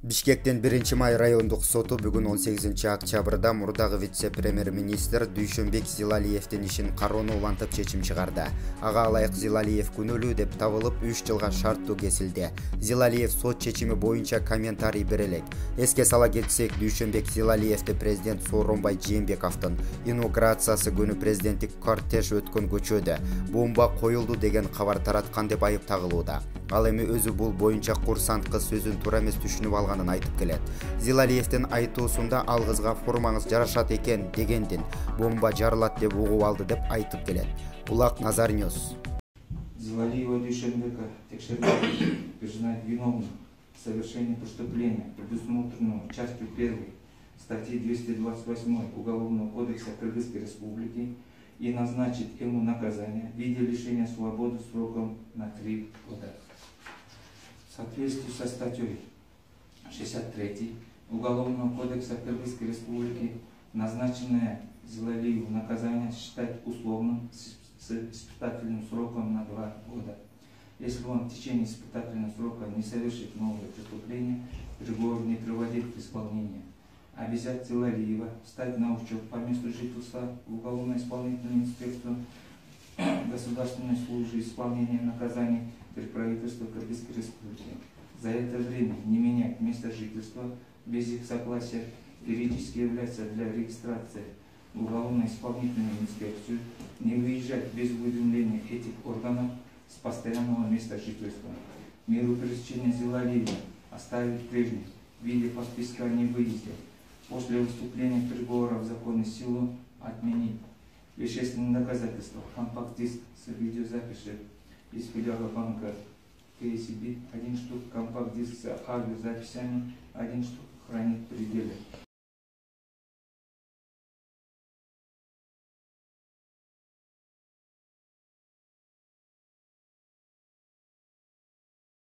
Бишкектин 1-май райондук соту бүгүн 18-октябрда мурдагы вице-премьер-министр Дүйшөнбек Зилалиевдин ишин кароону улантып чечим чыгарды. Ага ылайык Зилалиев күнөөлүү деп табылып 3 жылга шарттуу кесилди. Зилалиев сот чечими боюнча комментарий бере элек. Эске сала кетсек, Дүйшөнбек Зилалиевди президент Сооронбай Жээнбековдун инаугурациясы күнү президенттик кортеж өткөн көчөдө бомба коюлду деген кабар тараткан деп айып тагылууда. Ал эми өзү бул боюнча курсант кыз сөзүн туура эмес түшүнүп алганын айтып келет. Зилалиевдин айтуусунда ал кызга формаңыз жарашат экен дегендин бомба жарылат деп угуп алды деп айтып келет. Улак Назар Ньюс. Зилалиева Дүйшөнбека текшерилет признать виновным в совершении преступления, предусмотренного частью 1 статьи 228 Уголовного кодекса Кыргызской Республики, и назначить ему наказание в виде лишения свободы сроком на 3 года. В соответствии со статьей 63 Уголовного кодекса Кыргызской Республики назначенное Зилалиеву наказание считать условным с испытательным сроком на 2 года. Если он в течение испытательного срока не совершит новые преступления, приговор не приводит к исполнению. Обязать Зилалиева встать на учет по месту жительства в уголовно-исполнительную инспекцию государственной службы исполнения наказаний при правительстве Кыргызской Республики. За это время не менять место жительства без их согласия периодически являться для регистрации в уголовно-исполнительную инспекцию, не выезжать без уведомления этих органов с постоянного места жительства. Меру пресечения Зилалиева оставить прежней в виде подписки о невыезде. После выступления приговора в законную силу отменить. Вещественные доказательства. Компакт-диск с видеозаписью из филиала банка КСБ 1 штук, компакт-диск с аудиозаписями 1 штук хранить в пределе